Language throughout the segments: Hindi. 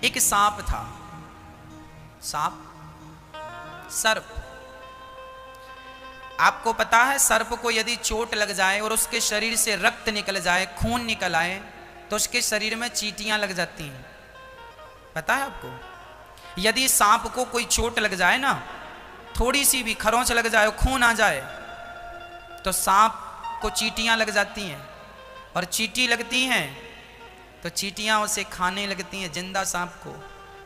एक सांप था, सांप, सर्प। आपको पता है सर्प को यदि चोट लग जाए और उसके शरीर से रक्त निकल जाए, खून निकल आए, तो उसके शरीर में चींटियां लग जाती हैं। पता है आपको? यदि सांप को कोई चोट लग जाए ना, थोड़ी सी भी खरोंच लग जाए, खून आ जाए, तो सांप को चींटियां लग जाती हैं। और चींटी लगती हैं तो चींटियां उसे खाने लगती हैं, जिंदा सांप को।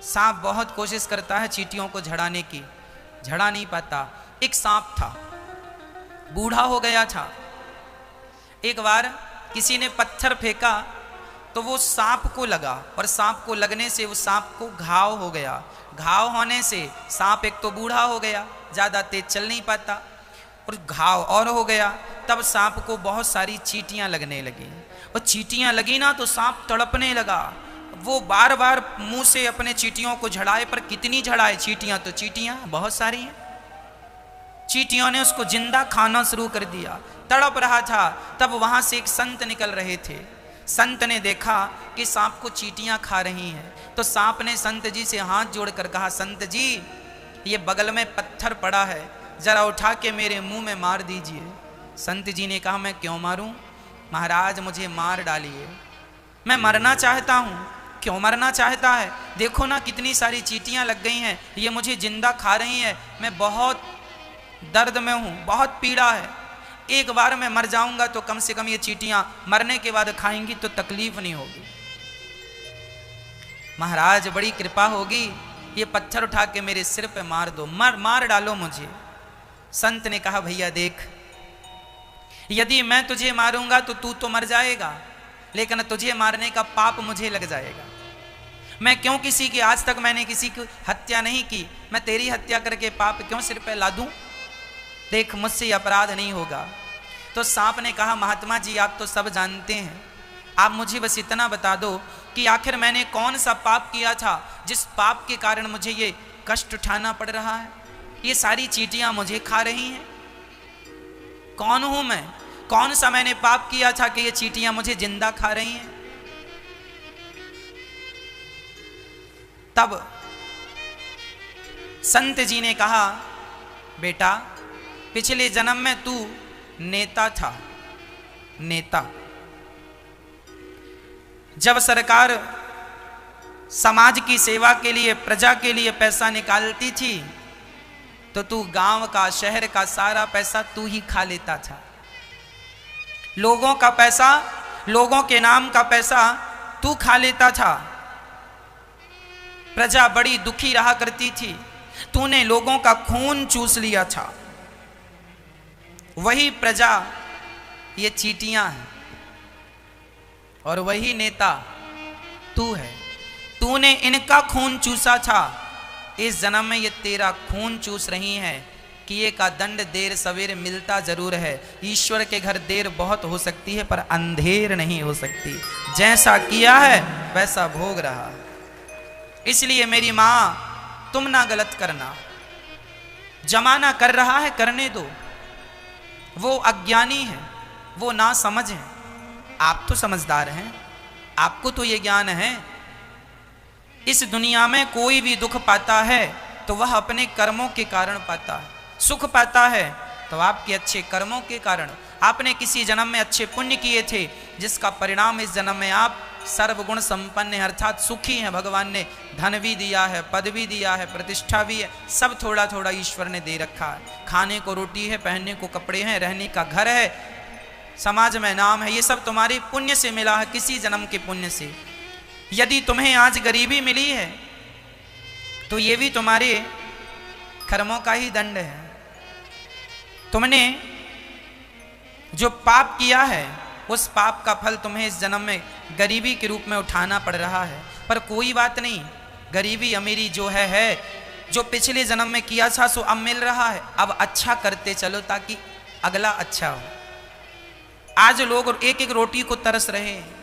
सांप बहुत कोशिश करता है चींटियों को झड़ाने की, झड़ा नहीं पाता। एक सांप था, बूढ़ा हो गया था। एक बार किसी ने पत्थर फेंका तो वो सांप को लगा, और सांप को लगने से वो सांप को घाव हो गया। घाव होने से सांप एक तो बूढ़ा हो गया, ज़्यादा तेज चल नहीं पाता, और घाव और हो गया। तब सांप को बहुत सारी चींटियां लगने लगी, और चींटियां लगी ना तो सांप तड़पने लगा। वो बार बार मुंह से अपने चींटियों को झड़ाए, पर कितनी झड़ाए? चींटियां तो चींटियां बहुत सारी हैं। चींटियों ने उसको जिंदा खाना शुरू कर दिया, तड़प रहा था। तब वहां से एक संत निकल रहे थे। संत ने देखा कि सांप को चींटियां खा रही हैं, तो सांप ने संत जी से हाथ जोड़कर कहा, संत जी ये बगल में पत्थर पड़ा है, जरा उठा के मेरे मुंह में मार दीजिए। संत जी ने कहा, मैं क्यों मारूं? महाराज मुझे मार डालिए, मैं मरना चाहता हूं। क्यों मरना चाहता है? देखो ना कितनी सारी चींटियां लग गई हैं, ये मुझे जिंदा खा रही हैं, मैं बहुत दर्द में हूं, बहुत पीड़ा है। एक बार मैं मर जाऊंगा तो कम से कम ये चींटियां मरने के बाद खाएंगी तो तकलीफ नहीं होगी। महाराज बड़ी कृपा होगी, ये पत्थर उठा के मेरे सिर पे मार दो, मार डालो मुझे। संत ने कहा, भैया देख, यदि मैं तुझे मारूंगा तो तू तो मर जाएगा, लेकिन तुझे मारने का पाप मुझे लग जाएगा। मैं क्यों किसी की, आज तक मैंने किसी की हत्या नहीं की, मैं तेरी हत्या करके पाप क्यों सिर पे ला दूं? देख मुझसे अपराध नहीं होगा। तो सांप ने कहा, महात्मा जी आप तो सब जानते हैं, आप मुझे बस इतना बता दो कि आखिर मैंने कौन सा पाप किया था जिस पाप के कारण मुझे ये कष्ट उठाना पड़ रहा है, ये सारी चींटियां मुझे खा रही हैं। कौन हूं मैं? कौन सा मैंने पाप किया था कि ये चींटियां मुझे जिंदा खा रही हैं? तब संत जी ने कहा, बेटा पिछले जन्म में तू नेता था, नेता। जब सरकार समाज की सेवा के लिए, प्रजा के लिए पैसा निकालती थी तो तू गांव का, शहर का सारा पैसा तू ही खा लेता था। लोगों का पैसा, लोगों के नाम का पैसा तू खा लेता था। प्रजा बड़ी दुखी रहा करती थी, तूने लोगों का खून चूस लिया था। वही प्रजा ये चींटियां हैं, और वही नेता तू है। तूने इनका खून चूसा था, इस जन्म में ये तेरा खून चूस रही हैं। किए का दंड देर सवेर मिलता जरूर है। ईश्वर के घर देर बहुत हो सकती है, पर अंधेर नहीं हो सकती। जैसा किया है वैसा भोग रहा। इसलिए मेरी मां, तुम ना गलत करना, जमाना कर रहा है करने दो। वो अज्ञानी है, वो ना समझ है, आप तो समझदार हैं, आपको तो ये ज्ञान है। इस दुनिया में कोई भी दुख पाता है तो वह अपने कर्मों के कारण पाता है, सुख पाता है तो आपके अच्छे कर्मों के कारण। आपने किसी जन्म में अच्छे पुण्य किए थे, जिसका परिणाम इस जन्म में आप सर्वगुण संपन्न है, अर्थात सुखी हैं। भगवान ने धन भी दिया है, पद भी दिया है, प्रतिष्ठा भी है, सब थोड़ा थोड़ा ईश्वर ने दे रखा है। खाने को रोटी है, पहनने को कपड़े हैं, रहने का घर है, समाज में नाम है, ये सब तुम्हारे पुण्य से मिला है, किसी जन्म के पुण्य से। यदि तुम्हें आज गरीबी मिली है तो ये भी तुम्हारे कर्मों का ही दंड है। तुमने जो पाप किया है उस पाप का फल तुम्हें इस जन्म में गरीबी के रूप में उठाना पड़ रहा है। पर कोई बात नहीं, गरीबी अमीरी जो है जो पिछले जन्म में किया था सो अब मिल रहा है। अब अच्छा करते चलो ताकि अगला अच्छा हो। आज लोग एक एक रोटी को तरस रहे हैं,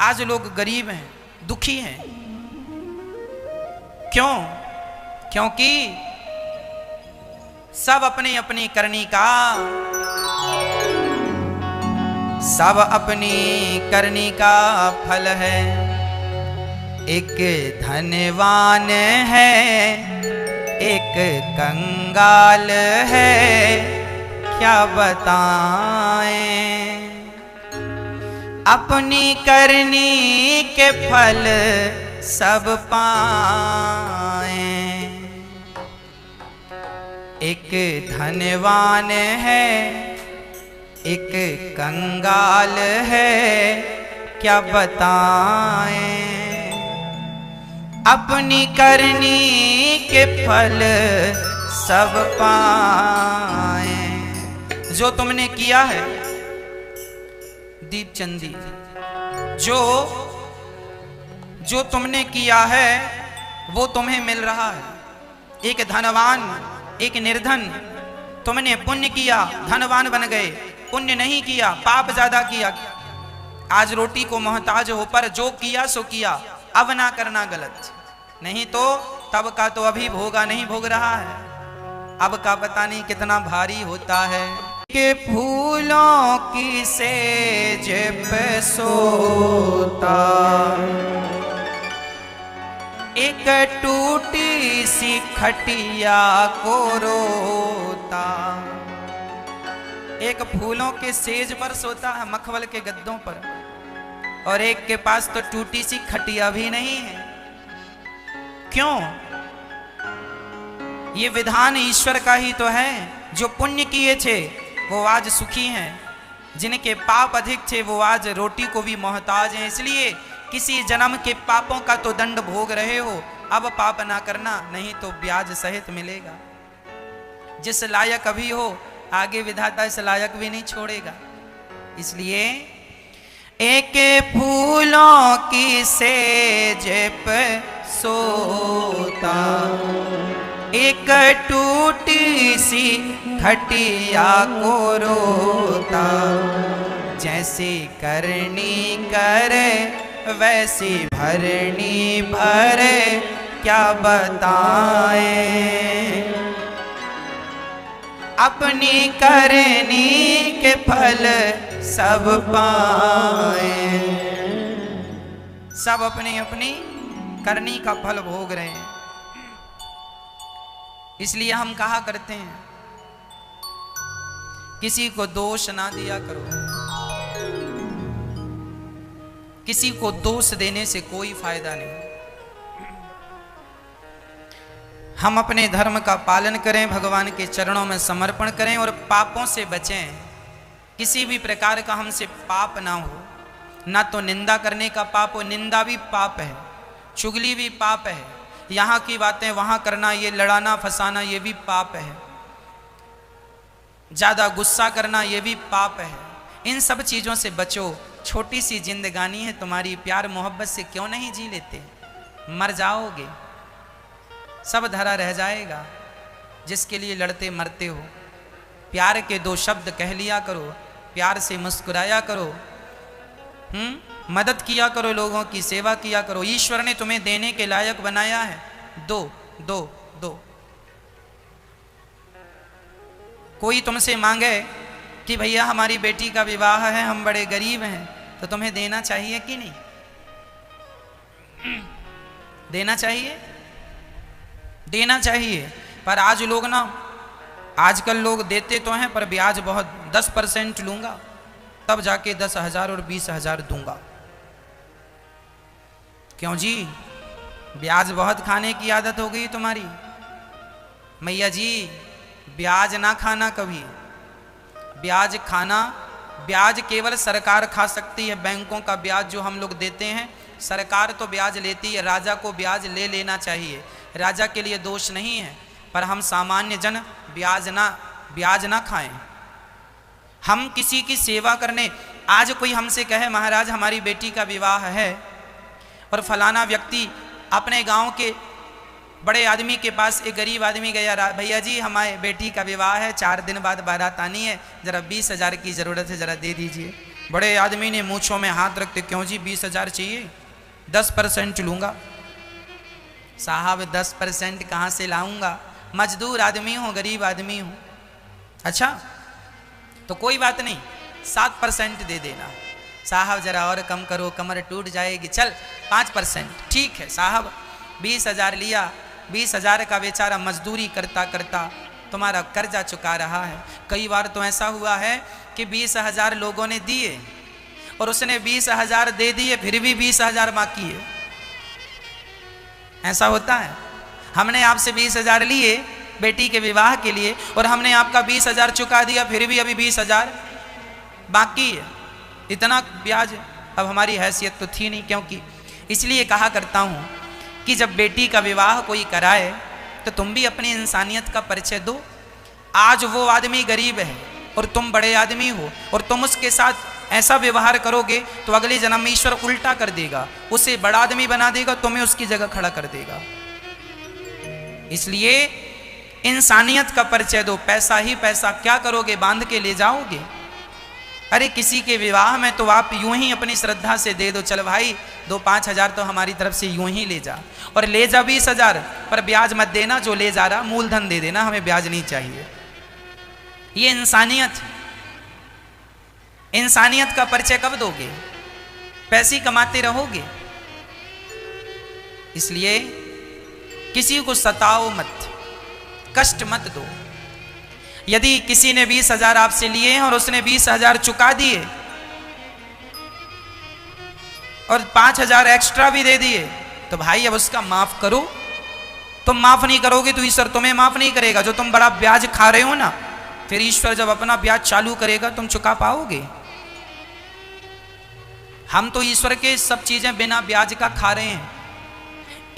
आज लोग गरीब हैं, दुखी हैं। क्यों? क्योंकि सब अपनी अपनी करनी का, सब अपनी करनी का फल है। एक धनवान है एक कंगाल है, क्या बताएं। अपनी करनी के फल सब पाएं। एक धनवान है एक कंगाल है, क्या बताएं। अपनी करनी के फल सब पाएं। जो तुमने किया है दीपचंदी, जो तुमने किया है वो तुम्हें मिल रहा है। एक धनवान एक निर्धन, तुमने पुण्य किया धनवान बन गए, पुण्य नहीं किया पाप ज्यादा किया, आज रोटी को मोहताज हो। पर जो किया सो किया, अब ना करना गलत, नहीं तो तब का तो अभी भोगा नहीं भोग रहा है, अब का पता नहीं कितना भारी होता है। के फूलों की सेज पे सोता, एक टूटी सी खटिया को रोता। एक फूलों के सेज पर सोता है, मखमल के गद्दों पर, और एक के पास तो टूटी सी खटिया भी नहीं है। क्यों? ये विधान ईश्वर का ही तो है। जो पुण्य किए थे वो आज सुखी हैं, जिनके पाप अधिक थे वो आज रोटी को भी मोहताज हैं। इसलिए किसी जन्म के पापों का तो दंड भोग रहे हो, अब पाप ना करना, नहीं तो ब्याज सहित मिलेगा। जिस लायक अभी हो आगे विधाता इस लायक भी नहीं छोड़ेगा। इसलिए एक फूलों की सेज पे सोता, एक टूटी सी खटिया को रोता। जैसी करनी करे वैसी भरनी भरे, क्या बताएं। अपनी करनी के फल सब पाए। सब अपनी अपनी करनी का फल भोग रहे हैं। इसलिए हम कहा करते हैं किसी को दोष ना दिया करो, किसी को दोष देने से कोई फायदा नहीं। हम अपने धर्म का पालन करें, भगवान के चरणों में समर्पण करें और पापों से बचें। किसी भी प्रकार का हमसे पाप ना हो, ना तो निंदा करने का पाप हो, निंदा भी पाप है, चुगली भी पाप है, यहाँ की बातें वहाँ करना, ये लड़ाना फंसाना ये भी पाप है, ज़्यादा गुस्सा करना ये भी पाप है। इन सब चीज़ों से बचो। छोटी सी जिंदगानी है तुम्हारी, प्यार मोहब्बत से क्यों नहीं जी लेते? मर जाओगे, सब धरा रह जाएगा। जिसके लिए लड़ते मरते हो, प्यार के दो शब्द कह लिया करो, प्यार से मुस्कुराया करो, मदद किया करो, लोगों की सेवा किया करो। ईश्वर ने तुम्हें देने के लायक बनाया है, दो दो दो। कोई तुमसे मांगे कि भैया हमारी बेटी का विवाह है, हम बड़े गरीब हैं, तो तुम्हें देना चाहिए कि नहीं? देना चाहिए, देना चाहिए। पर आज लोग ना, आजकल लोग देते तो हैं पर ब्याज बहुत, 10% लूंगा तब जाके 10,000 और 20,000 दूंगा। क्यों जी? ब्याज बहुत खाने की आदत हो गई तुम्हारी। मैया जी ब्याज ना खाना कभी। ब्याज खाना, ब्याज केवल सरकार खा सकती है। बैंकों का ब्याज जो हम लोग देते हैं, सरकार तो ब्याज लेती है, राजा को ब्याज ले लेना चाहिए, राजा के लिए दोष नहीं है। पर हम सामान्य जन ब्याज ना खाएं। हम किसी की सेवा करने, आज कोई हमसे कहे महाराज हमारी बेटी का विवाह है और फलाना व्यक्ति अपने गांव के बड़े आदमी के पास एक गरीब आदमी गया, भैया जी हमारे बेटी का विवाह है, 4 दिन बाद बारात आनी है, जरा 20,000 की ज़रूरत है, जरा दे दीजिए। बड़े आदमी ने मूँछों में हाथ रखते, क्यों जी 20,000 चाहिए? 10% लूँगा। साहब 10% कहाँ से लाऊंगा? मजदूर आदमी हूँ, गरीब आदमी हूँ। अच्छा तो कोई बात नहीं, 7% दे देना। साहब जरा और कम करो, कमर टूट जाएगी। चल 5%। ठीक है साहब, 20,000 लिया, 20,000 का बेचारा मजदूरी करता करता तुम्हारा कर्जा चुका रहा है। कई बार तो ऐसा हुआ है कि 20,000 लोगों ने दिए और उसने 20,000 दे दिए, फिर भी 20,000 बाकी है। ऐसा होता है। हमने आपसे 20,000 लिए बेटी के विवाह के लिए और हमने आपका 20,000 चुका दिया, फिर भी अभी 20,000 बाकी है। इतना ब्याज अब हमारी हैसियत तो थी नहीं। क्योंकि इसलिए कहा करता हूँ कि जब बेटी का विवाह कोई कराए तो तुम भी अपनी इंसानियत का परिचय दो। आज वो आदमी गरीब है और तुम बड़े आदमी हो और तुम उसके साथ ऐसा व्यवहार करोगे तो अगले जन्म में ईश्वर उल्टा कर देगा, उसे बड़ा आदमी बना देगा, तुम्हें उसकी जगह खड़ा कर देगा। इसलिए इंसानियत का परिचय दो। पैसा ही पैसा क्या करोगे, बांध के ले जाओगे? अरे किसी के विवाह में तो आप यूं ही अपनी श्रद्धा से दे दो, चल भाई 2-5 हजार तो हमारी तरफ से यूं ही ले जा, और ले जा 20,000 पर ब्याज मत देना। जो ले जा रहा मूलधन दे देना, हमें ब्याज नहीं चाहिए। ये इंसानियत। इंसानियत का परिचय कब दोगे? पैसे कमाते रहोगे। इसलिए किसी को सताओ मत, कष्ट मत दो। यदि किसी ने 20,000 आपसे लिए हैं और उसने 20,000 चुका दिए और 5,000 एक्स्ट्रा भी दे दिए तो भाई अब उसका माफ करो। तुम माफ नहीं करोगे तो ईश्वर तुम्हें माफ नहीं करेगा। जो तुम बड़ा ब्याज खा रहे हो ना, फिर ईश्वर जब अपना ब्याज चालू करेगा तुम चुका पाओगे? हम तो ईश्वर के सब चीजें बिना ब्याज का खा रहे हैं।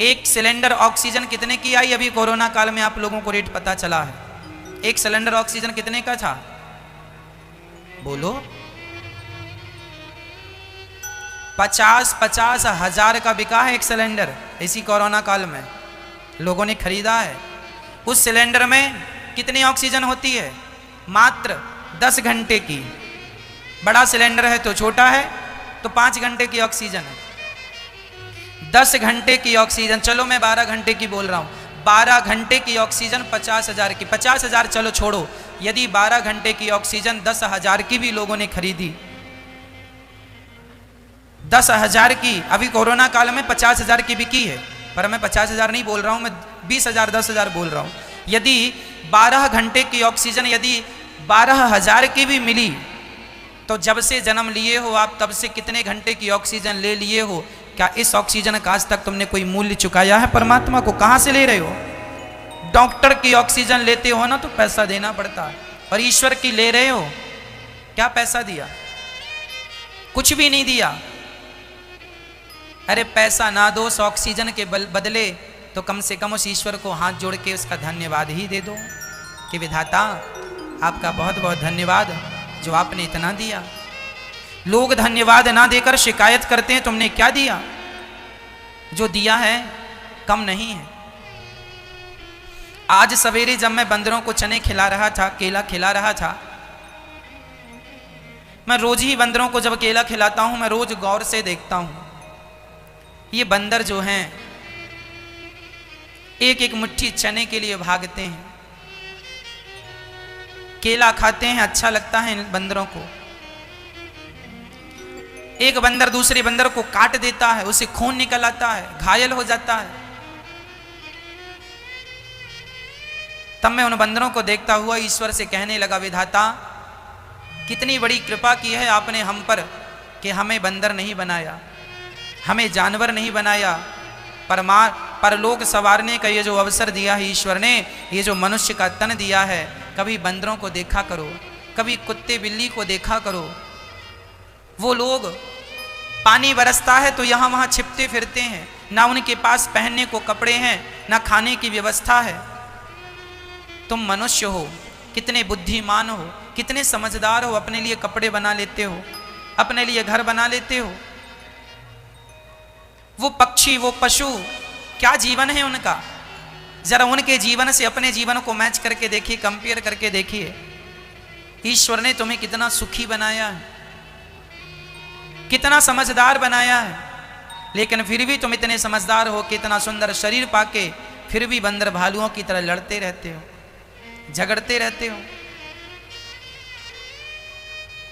एक सिलेंडर ऑक्सीजन कितने की आई? अभी कोरोना काल में आप लोगों को रेट पता चला है। एक सिलेंडर ऑक्सीजन कितने का था? बोलो। 50 हजार का बिका है एक सिलेंडर। इसी कोरोना काल में लोगों ने खरीदा है। उस सिलेंडर में कितनी ऑक्सीजन होती है? मात्र 10 घंटे की। बड़ा सिलेंडर है तो छोटा है तो 5 घंटे की ऑक्सीजन है। 10 घंटे की ऑक्सीजन, चलो मैं 12 घंटे की बोल रहा हूं। 12 घंटे की ऑक्सीजन 50,000 की। 50,000 चलो छोड़ो, यदि 12 घंटे की ऑक्सीजन 10,000 की भी लोगों ने खरीदी, 10,000 की, अभी कोरोना काल में 50,000 की बिकी है, पर मैं 50,000 नहीं बोल रहा हूं, मैं 20,000 10,000 बोल रहा हूं। यदि 12 घंटे की ऑक्सीजन यदि 12,000 की भी मिली तो जब से जन्म लिए हो आप तब से कितने घंटे की ऑक्सीजन ले लिए हो? क्या इस ऑक्सीजन का आज तक तुमने कोई मूल्य चुकाया है परमात्मा को? कहां से ले रहे हो? डॉक्टर की ऑक्सीजन लेते हो ना तो पैसा देना पड़ता है, और ईश्वर की ले रहे हो, क्या पैसा दिया? कुछ भी नहीं दिया। अरे पैसा ना दो, उस ऑक्सीजन के बदले तो कम से कम उस ईश्वर को हाथ जोड़ के उसका धन्यवाद ही दे दो कि विधाता आपका बहुत बहुत धन्यवाद जो आपने इतना दिया। लोग धन्यवाद ना देकर शिकायत करते हैं तुमने क्या दिया? जो दिया है कम नहीं है। आज सवेरे जब मैं बंदरों को चने खिला रहा था, केला खिला रहा था, मैं रोज ही बंदरों को जब केला खिलाता हूं मैं रोज गौर से देखता हूं ये बंदर जो हैं एक एक मुट्ठी चने के लिए भागते हैं, केला खाते हैं, अच्छा लगता है इन बंदरों को। एक बंदर दूसरे बंदर को काट देता है, उसे खून निकल आता है, घायल हो जाता है। तब मैं उन बंदरों को देखता हुआ ईश्वर से कहने लगा, विधाता कितनी बड़ी कृपा की है आपने हम पर कि हमें बंदर नहीं बनाया, हमें जानवर नहीं बनाया, परलोक सवारने का ये जो अवसर दिया है ईश्वर ने, ये जो मनुष्य का तन दिया है, कभी बंदरों को देखा करो, कभी कुत्ते बिल्ली को देखा करो। वो लोग पानी बरसता है तो यहाँ वहाँ छिपते फिरते हैं, ना उनके पास पहनने को कपड़े हैं, ना खाने की व्यवस्था है। तुम मनुष्य हो, कितने बुद्धिमान हो, कितने समझदार हो, अपने लिए कपड़े बना लेते हो, अपने लिए घर बना लेते हो। वो पक्षी, वो पशु, क्या जीवन है उनका? जरा उनके जीवन से अपने जीवन को मैच करके देखिए, कंपेयर करके देखिए। ईश्वर ने तुम्हें कितना सुखी बनाया है, कितना समझदार बनाया है, लेकिन फिर भी तुम इतने समझदार हो कि इतना सुंदर शरीर पाके फिर भी बंदर भालुओं की तरह लड़ते रहते हो, झगड़ते रहते हो।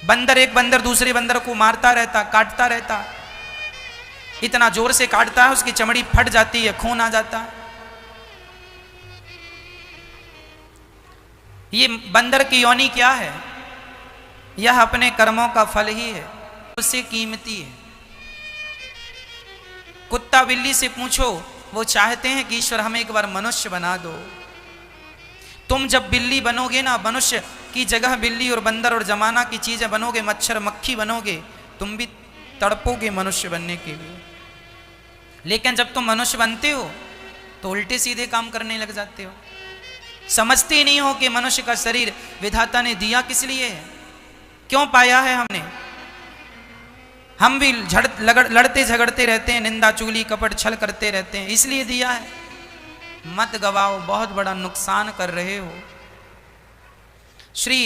बंदर एक बंदर दूसरे बंदर को मारता रहता, काटता रहता। इतना जोर से काटता है उसकी चमड़ी फट जाती है, खून आ जाता है। ये बंदर की योनि क्या है? यह अपने कर्मों का फल ही है, उससे कीमती है। कुत्ता बिल्ली से पूछो, वो चाहते हैं कि ईश्वर हमें एक बार मनुष्य बना दो। तुम जब बिल्ली बनोगे ना, मनुष्य की जगह बिल्ली और बंदर और जमाना की चीजें बनोगे, मच्छर मक्खी बनोगे, तुम भी तड़पोगे मनुष्य बनने के लिए। लेकिन जब तुम मनुष्य बनते हो तो उल्टे सीधे काम करने लग जाते हो। समझते ही नहीं हो कि मनुष्य का शरीर विधाता ने दिया किस लिए है, क्यों पाया है हमने। हम भी लड़ते झगड़ते रहते हैं, निंदा चुगली कपट छल करते रहते हैं, इसलिए दिया है। मत गवाओ, बहुत बड़ा नुकसान कर रहे हो। श्री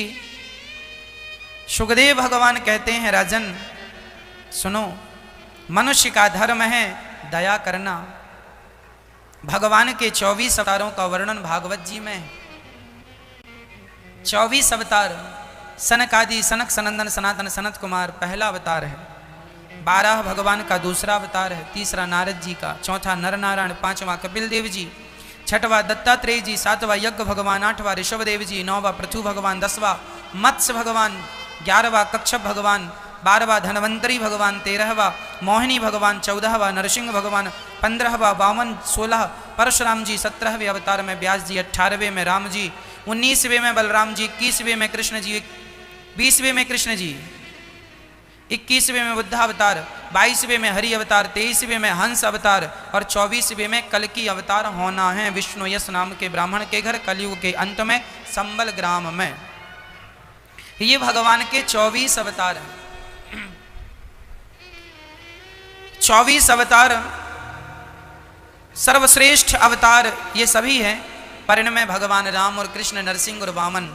सुखदेव भगवान कहते हैं, राजन सुनो, मनुष्य का धर्म है दया करना। भगवान के 24 अवतारों का वर्णन भागवत जी में है। 24 अवतार, सनक आदि, सनक सनंदन सनातन सनत कुमार पहला अवतार है। 12 भगवान का दूसरा अवतार है, तीसरा नारद जी का, चौथा नर नारायण, पांचवा कपिल देव जी, छठवां दत्तात्रेय जी, सातवां यज्ञ भगवान, आठवां ऋषभ देव जी, नौवां पृथु भगवान, 10वां मत्स्य भगवान, 11वां कच्छप भगवान, 12वां धनवंतरी भगवान, 13वां मोहिनी भगवान, 14वां नरसिंह भगवान, 15वां वामन, 16 परशुराम जी, 17वें अवतार में व्यास जी, 18वें में राम जी, 19वें में बलराम जी, 21वें में कृष्ण जी, 20वें में कृष्ण जी, 21वें में बुद्ध अवतार, 22वें में हरि अवतार, 23वें में हंस अवतार और 24वें में कल्कि अवतार होना है विष्णु यश नाम के ब्राह्मण के घर कलयुग के अंत में संबल ग्राम में। ये भगवान के 24 अवतार हैं। 24 अवतार सर्वश्रेष्ठ अवतार ये सभी हैं, पर इनमें भगवान राम और कृष्ण, नरसिंह और वामन,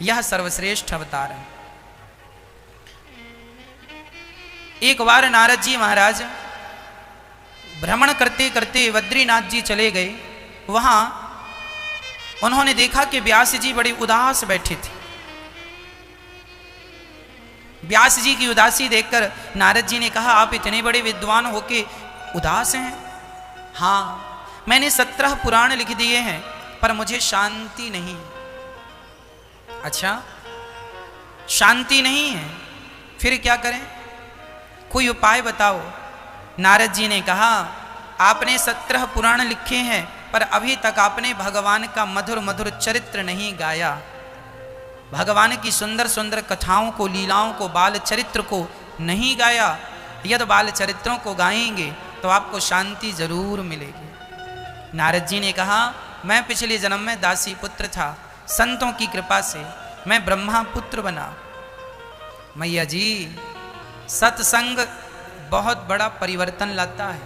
यह सर्वश्रेष्ठ अवतार है। एक बार नारद जी महाराज भ्रमण करते करते बद्रीनाथ जी चले गए। वहां उन्होंने देखा कि व्यास जी बड़े उदास बैठे थे। व्यास जी की उदासी देखकर नारद जी ने कहा, आप इतने बड़े विद्वान होके उदास हैं? हाँ, मैंने 17 पुराण लिख दिए हैं, पर मुझे शांति नहीं। अच्छा, शांति नहीं है, फिर क्या करें? कोई उपाय बताओ। नारद जी ने कहा, आपने 17 पुराण लिखे हैं, पर अभी तक आपने भगवान का मधुर मधुर चरित्र नहीं गाया। भगवान की सुंदर सुंदर कथाओं को, लीलाओं को, बाल चरित्र को नहीं गाया। यदि बाल चरित्रों को गाएंगे तो आपको शांति जरूर मिलेगी। नारद जी ने कहा, मैं पिछले जन्म में दासी पुत्र था, संतों की कृपा से मैं ब्रह्मा पुत्र बना। मैया जी, सत्संग बहुत बड़ा परिवर्तन लाता है।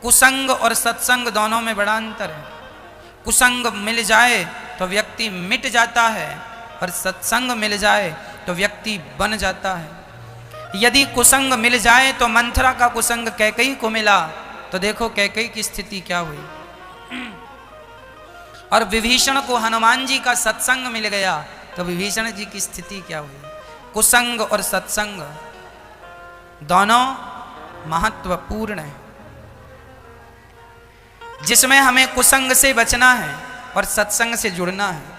कुसंग और सत्संग दोनों में बड़ा अंतर है। कुसंग मिल जाए तो व्यक्ति मिट जाता है, और सत्संग मिल जाए तो व्यक्ति बन जाता है। यदि कुसंग मिल जाए तो मंथरा का कुसंग कैकेयी को मिला, तो देखो कैकेयी की स्थिति क्या हुई। और विभीषण को हनुमान जी का सत्संग मिल गया, तो विभीषण जी की स्थिति क्या हुई। कुसंग और सत्संग दोनों महत्वपूर्ण है। जिसमें हमें कुसंग से बचना है और सत्संग से जुड़ना है।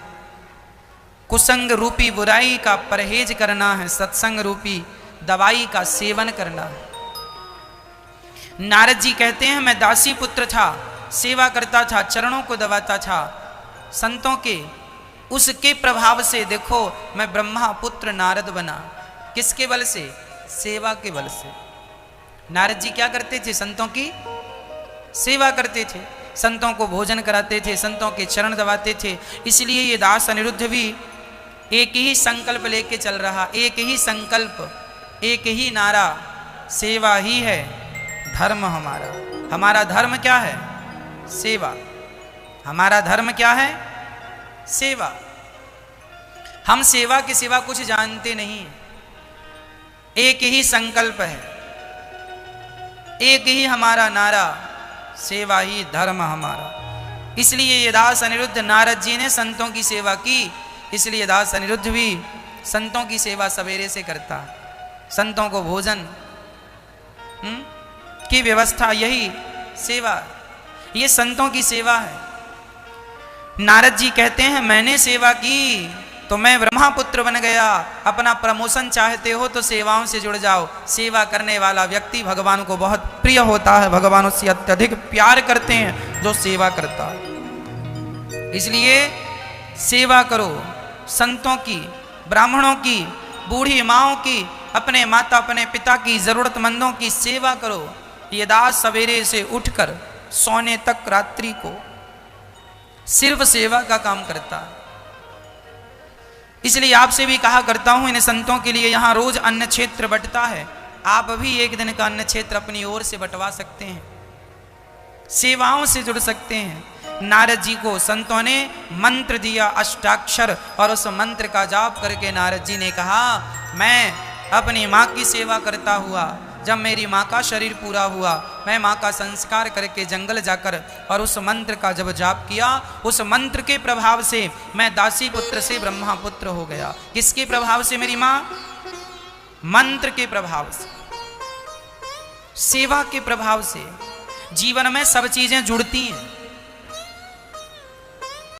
कुसंग रूपी बुराई का परहेज करना है, सत्संग रूपी दवाई का सेवन करना है। नारद जी कहते हैं, मैं दासी पुत्र था, सेवा करता था, चरणों को दबाता था संतों के, उसके प्रभाव से देखो मैं ब्रह्मा पुत्र नारद बना। किसके बल से? सेवा के बल से। नारद जी क्या करते थे? संतों की सेवा करते थे, संतों को भोजन कराते थे, संतों के चरण दबाते थे। इसलिए ये दास अनिरुद्ध भी एक ही संकल्प लेके चल रहा, एक ही संकल्प, एक ही नारा, सेवा ही है धर्म हमारा। हमारा धर्म क्या है? सेवा। हमारा धर्म क्या है? सेवा। हम सेवा के सिवा कुछ जानते नहीं। एक ही संकल्प है, एक ही हमारा नारा, सेवा ही धर्म हमारा। इसलिए ये दास अनिरुद्ध, नारद जी ने संतों की सेवा की, इसलिए दास अनिरुद्ध भी संतों की सेवा सवेरे से करता। संतों को भोजन की व्यवस्था, यही सेवा, ये संतों की सेवा है। नारद जी कहते हैं मैंने सेवा की तो मैं ब्रह्मापुत्र बन गया। अपना प्रमोशन चाहते हो तो सेवाओं से जुड़ जाओ। सेवा करने वाला व्यक्ति भगवान को बहुत प्रिय होता है, भगवान उससे अत्यधिक प्यार करते हैं जो सेवा करता है। इसलिए सेवा करो, संतों की, ब्राह्मणों की, बूढ़ी माओं की, अपने माता अपने पिता की, जरूरतमंदों की सेवा करो। ये दास सवेरे से उठकर सोने तक रात्रि को सिर्फ सेवा का काम करता है। इसलिए आपसे भी कहा करता हूं, इन संतों के लिए यहां रोज अन्न क्षेत्र बंटता है, आप भी एक दिन का अन्न क्षेत्र अपनी ओर से बंटवा सकते हैं, सेवाओं से जुड़ सकते हैं। नारद जी को संतों ने मंत्र दिया अष्टाक्षर, और उस मंत्र का जाप करके नारद जी ने कहा मैं अपनी माँ की सेवा करता हुआ, जब मेरी माँ का शरीर पूरा हुआ, मैं माँ का संस्कार करके जंगल जाकर और उस मंत्र का जब जाप किया, उस मंत्र के प्रभाव से मैं दासी पुत्र से ब्रह्मापुत्र हो गया। किसके प्रभाव से? मेरी माँ, मंत्र के प्रभाव से, सेवा के प्रभाव से। जीवन में सब चीजें जुड़ती हैं।